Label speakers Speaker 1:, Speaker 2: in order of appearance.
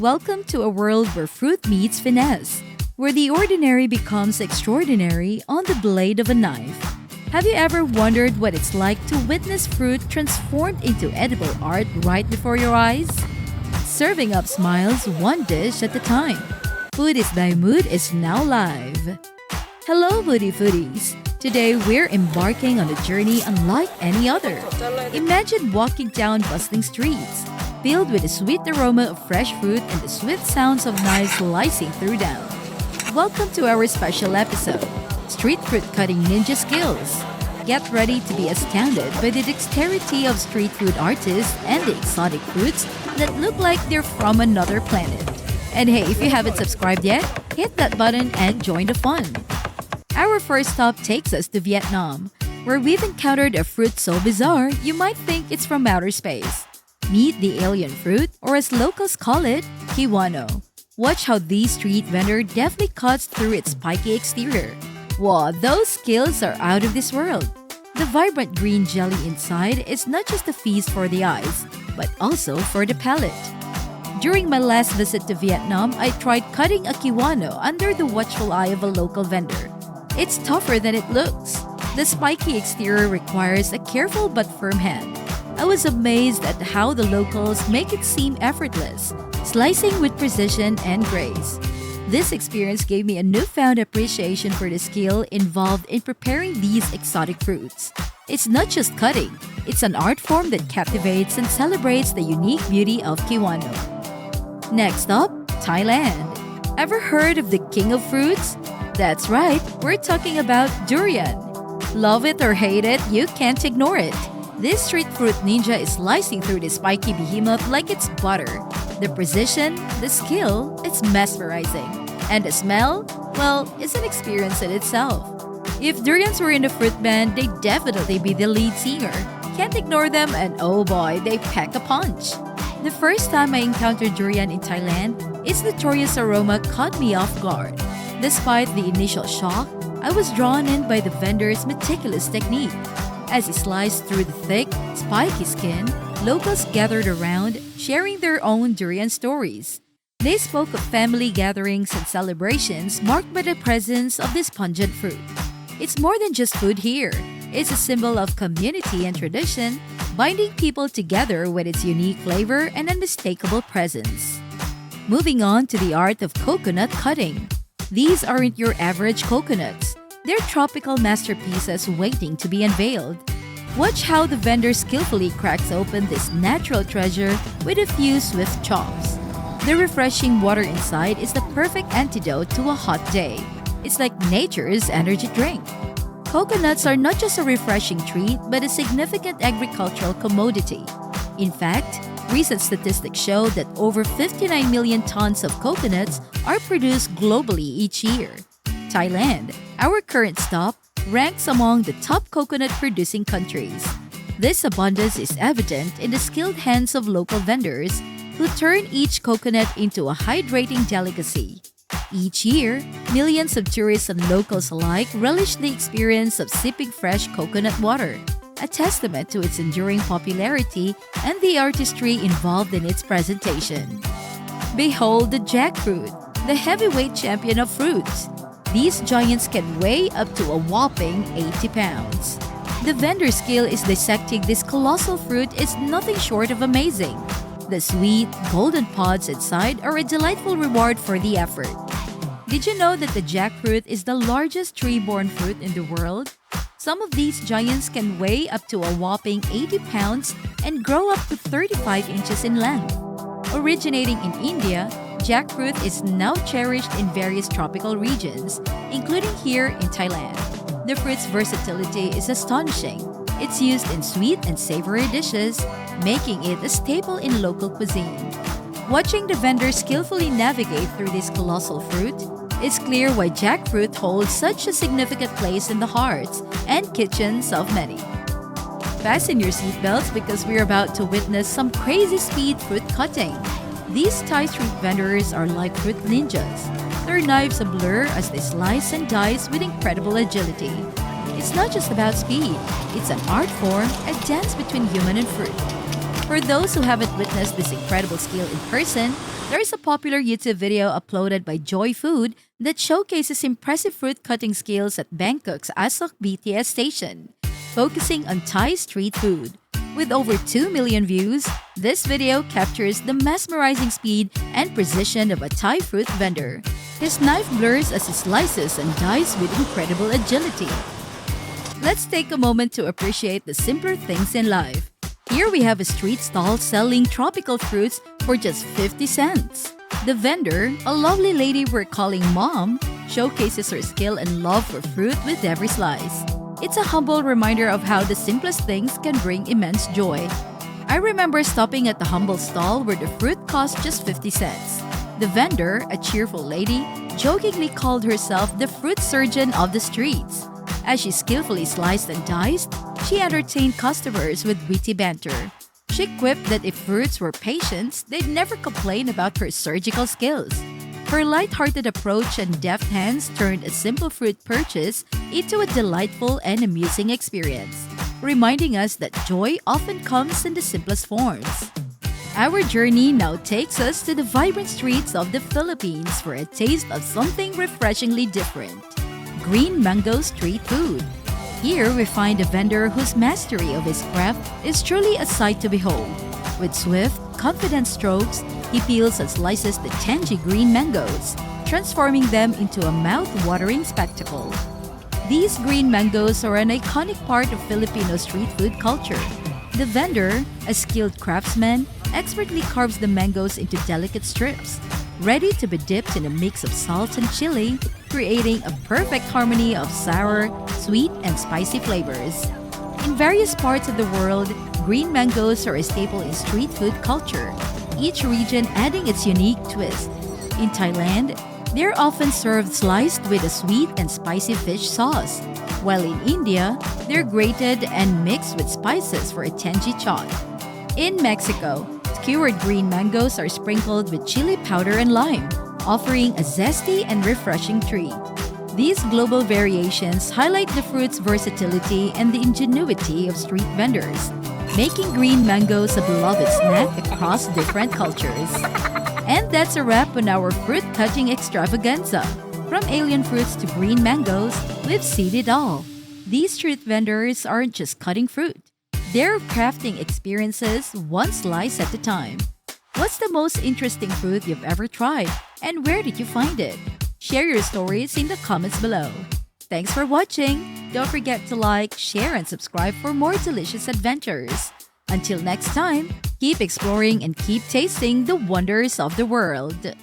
Speaker 1: Welcome to a world where fruit meets finesse, where the ordinary becomes extraordinary on the blade of a knife. Have you ever wondered what it's like to witness fruit transformed into edible art right before your eyes? Serving up smiles one dish at a time. Food is Thy Mood is now live. Hello, Foodie Foodies! Today we're embarking on a journey unlike any other. Imagine walking down bustling streets, filled with the sweet aroma of fresh fruit and the swift sounds of knives slicing through them. Welcome to our special episode, Street Fruit Cutting Ninja Skills. Get ready to be astounded by the dexterity of street food artists and the exotic fruits that look like they're from another planet. And hey, if you haven't subscribed yet, hit that button and join the fun. Our first stop takes us to Vietnam, where we've encountered a fruit so bizarre you might think it's from outer space. Meet the alien fruit, or as locals call it, Kiwano. Watch how this street vendor deftly cuts through its spiky exterior. Wow, those skills are out of this world. The vibrant green jelly inside is not just a feast for the eyes, but also for the palate. During my last visit to Vietnam, I tried cutting a Kiwano under the watchful eye of a local vendor. It's tougher than it looks. The spiky exterior requires a careful but firm hand. I was amazed at how the locals make it seem effortless, slicing with precision and grace. This experience gave me a newfound appreciation for the skill involved in preparing these exotic fruits. It's not just cutting, it's an art form that captivates and celebrates the unique beauty of Kiwano. Next up, Thailand. Ever heard of the king of fruits? That's right, we're talking about durian. Love it or hate it, you can't ignore it. This street fruit ninja is slicing through the spiky behemoth like it's butter. The precision, the skill, it's mesmerizing. And the smell? Well, it's an experience in itself. If durians were in a fruit band, they'd definitely be the lead singer. Can't ignore them, and oh boy, they pack a punch. The first time I encountered durian in Thailand, its notorious aroma caught me off guard. Despite the initial shock, I was drawn in by the vendor's meticulous technique. As he sliced through the thick, spiky skin, locals gathered around, sharing their own durian stories. They spoke of family gatherings and celebrations marked by the presence of this pungent fruit. It's more than just food here. It's a symbol of community and tradition, binding people together with its unique flavor and unmistakable presence. Moving on to the art of coconut cutting. These aren't your average coconuts. They're tropical masterpieces waiting to be unveiled. Watch how the vendor skillfully cracks open this natural treasure with a few swift chops. The refreshing water inside is the perfect antidote to a hot day. It's like nature's energy drink. Coconuts are not just a refreshing treat, but a significant agricultural commodity. In fact, recent statistics show that over 59 million tons of coconuts are produced globally each year. Thailand, our current stop, ranks among the top coconut-producing countries. This abundance is evident in the skilled hands of local vendors who turn each coconut into a hydrating delicacy. Each year, millions of tourists and locals alike relish the experience of sipping fresh coconut water, a testament to its enduring popularity and the artistry involved in its presentation. Behold the jackfruit, the heavyweight champion of fruits. These giants can weigh up to a whopping 80 pounds. The vendor's skill in dissecting this colossal fruit is nothing short of amazing. The sweet, golden pods inside are a delightful reward for the effort. Did you know that the jackfruit is the largest tree-borne fruit in the world? Some of these giants can weigh up to a whopping 80 pounds and grow up to 35 inches in length. Originating in India, jackfruit is now cherished in various tropical regions, including here in Thailand. The fruit's versatility is astonishing. It's used in sweet and savory dishes, making it a staple in local cuisine. Watching the vendor skillfully navigate through this colossal fruit, it's clear why jackfruit holds such a significant place in the hearts and kitchens of many. Fasten your seatbelts because we're about to witness some crazy speed fruit cutting. These Thai street vendors are like fruit ninjas. Their knives a blur as they slice and dice with incredible agility. It's not just about speed, it's an art form, a dance between human and fruit. For those who haven't witnessed this incredible skill in person, There is a popular YouTube video uploaded by Joy Food that showcases impressive fruit cutting skills at Bangkok's Asok BTS station, focusing on Thai street food. With over 2 million views, this video captures the mesmerizing speed and precision of a Thai fruit vendor. His knife blurs as he slices and dice with incredible agility. Let's take a moment to appreciate the simpler things in life. Here we have a street stall selling tropical fruits for just 50 cents. The vendor, a lovely lady we're calling Mom, showcases her skill and love for fruit with every slice. It's a humble reminder of how the simplest things can bring immense joy. I remember stopping at the humble stall where the fruit cost just 50 cents. The vendor, a cheerful lady, jokingly called herself the fruit surgeon of the streets. As she skillfully sliced and diced, she entertained customers with witty banter. She quipped that if fruits were patients, they'd never complain about her surgical skills. Her light-hearted approach and deft hands turned a simple fruit purchase into a delightful and amusing experience, reminding us that joy often comes in the simplest forms. Our journey now takes us to the vibrant streets of the Philippines for a taste of something refreshingly different: green mango street food. Here we find a vendor whose mastery of his craft is truly a sight to behold. With swift, confident strokes, he peels and slices the tangy green mangoes, transforming them into a mouth-watering spectacle. These green mangoes are an iconic part of Filipino street food culture. The vendor, a skilled craftsman, expertly carves the mangoes into delicate strips, ready to be dipped in a mix of salt and chili, creating a perfect harmony of sour, sweet, and spicy flavors. In various parts of the world, green mangoes are a staple in street food culture, each region adding its unique twist. In Thailand, they're often served sliced with a sweet and spicy fish sauce, while in India, they're grated and mixed with spices for a tangy chaat. In Mexico, skewered green mangoes are sprinkled with chili powder and lime, offering a zesty and refreshing treat. These global variations highlight the fruit's versatility and the ingenuity of street vendors, making green mangoes a beloved snack across different cultures. And that's a wrap on our fruit cutting extravaganza. From alien fruits to green mangoes, we've seen it all. These street vendors aren't just cutting fruit. They're crafting experiences one slice at a time. What's the most interesting fruit you've ever tried? And where did you find it? Share your stories in the comments below. Thanks for watching. Don't forget to like, share, and subscribe for more delicious adventures. Until next time, keep exploring and keep tasting the wonders of the world.